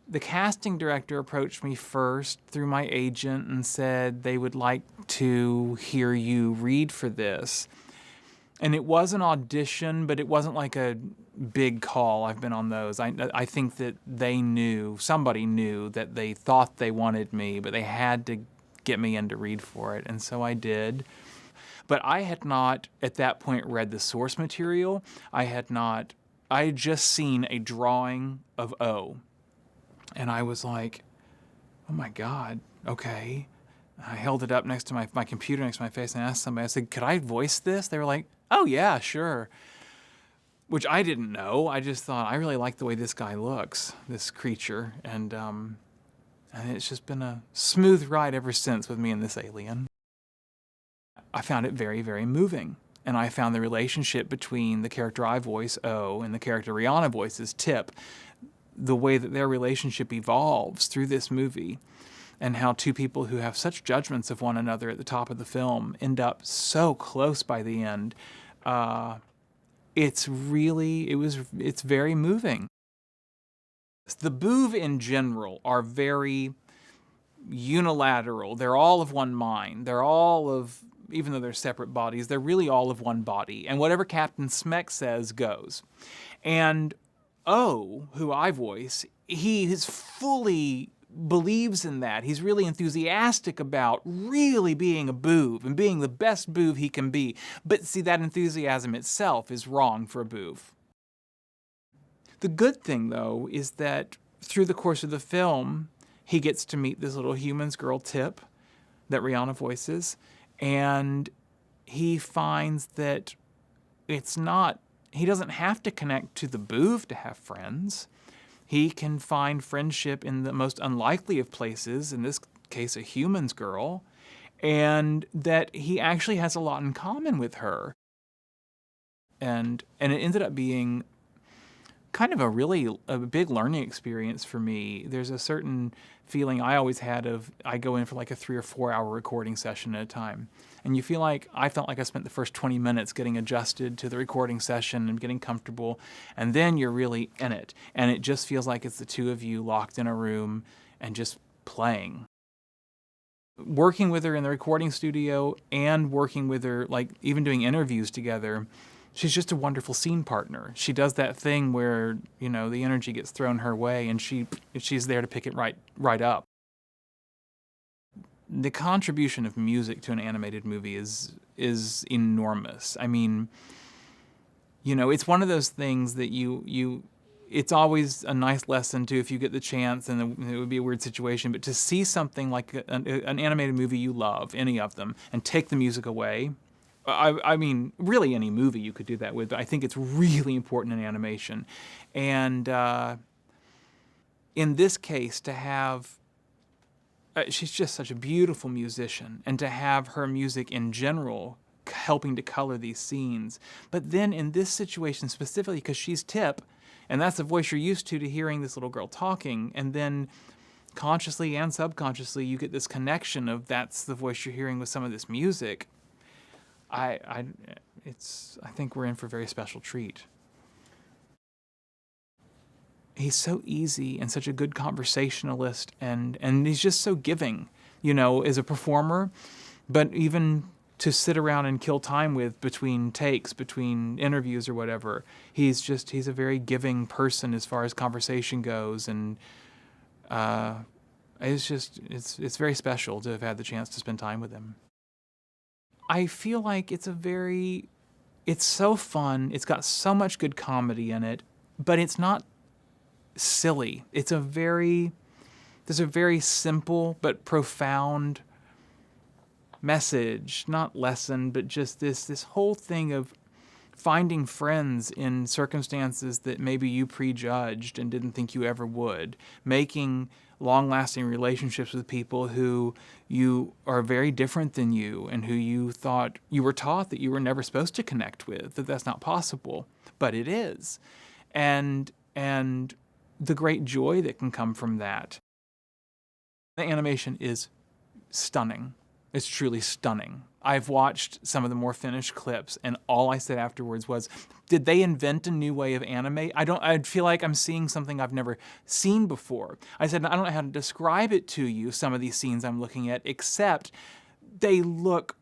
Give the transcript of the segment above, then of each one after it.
The casting director approached me first through my agent and said they would like to hear you read for this. And it was an audition, but it wasn't like a big call. I've been on those. I think that they knew, somebody knew that they thought they wanted me, but they had to get me in to read for it. And so I did. But I had not, at that point, read the source material. I had just seen a drawing of O. And I was like, oh my God, okay. I held it up next to my computer next to my face and asked somebody, I said, could I voice this? They were like, oh yeah, sure. Which I didn't know. I just thought, I really like the way this guy looks, this creature. And it's just been a smooth ride ever since with me and this alien. I found it very, very moving. And I found the relationship between the character I voice, O, and the character Rihanna voices, Tip, the way that their relationship evolves through this movie, and how two people who have such judgments of one another at the top of the film end up so close by the end. It's very moving. The Boov in general are very unilateral. They're all of one mind. Even though they're separate bodies, they're really all of one body. And whatever Captain Smek says goes. And O, who I voice, he is fully believes in that. He's really enthusiastic about really being a Boov and being the best Boov he can be. But see, that enthusiasm itself is wrong for a Boov. The good thing, though, is that through the course of the film, he gets to meet this little humans girl, Tip, that Rihanna voices, and he finds that he doesn't have to connect to the Boov to have friends. He can find friendship in the most unlikely of places, in this case a human's girl, and that he actually has a lot in common with her. And it ended up being kind of a big learning experience for me. There's a certain feeling I always had I go in for like a 3 or 4 hour recording session at a time. And I felt like I spent the first 20 minutes getting adjusted to the recording session and getting comfortable. And then you're really in it. And it just feels like it's the two of you locked in a room and just playing. Working with her in the recording studio and working with her, like even doing interviews together, she's just a wonderful scene partner. She does that thing where, the energy gets thrown her way and she's there to pick it right up. The contribution of music to an animated movie is enormous. I mean, it's one of those things that it's always a nice lesson too if you get the chance, and it would be a weird situation, but to see something like an animated movie you love, any of them, and take the music away. I mean, really any movie you could do that with, but I think it's really important in animation. And in this case, to have... she's just such a beautiful musician, and to have her music in general helping to color these scenes. But then in this situation specifically, because she's Tip, and that's the voice you're used to hearing this little girl talking, and then consciously and subconsciously you get this connection of that's the voice you're hearing with some of this music. I think we're in for a very special treat. He's so easy and such a good conversationalist, and he's just so giving, as a performer, but even to sit around and kill time with between takes, between interviews or whatever. He's a very giving person as far as conversation goes, and it's very special to have had the chance to spend time with him. I feel like it's so fun. It's got so much good comedy in it, but it's not silly. There's a very simple but profound message, not lesson, but just this whole thing of finding friends in circumstances that maybe you prejudged and didn't think you ever would, making long-lasting relationships with people who you are very different than you and who you were taught that you were never supposed to connect with, that that's not possible, but it is. And the great joy that can come from that. The animation is stunning. It's truly stunning. I've watched some of the more finished clips, and all I said afterwards was, did they invent a new way of animate? I feel like I'm seeing something I've never seen before. I said, I don't know how to describe it to you, some of these scenes I'm looking at, except they look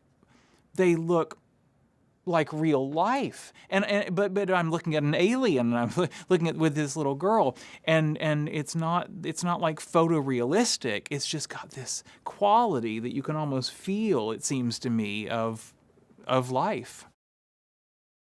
like real life. But I'm looking at an alien, and I'm looking at with this little girl, and it's not like photorealistic. It's just got this quality that you can almost feel, it seems to me, of life.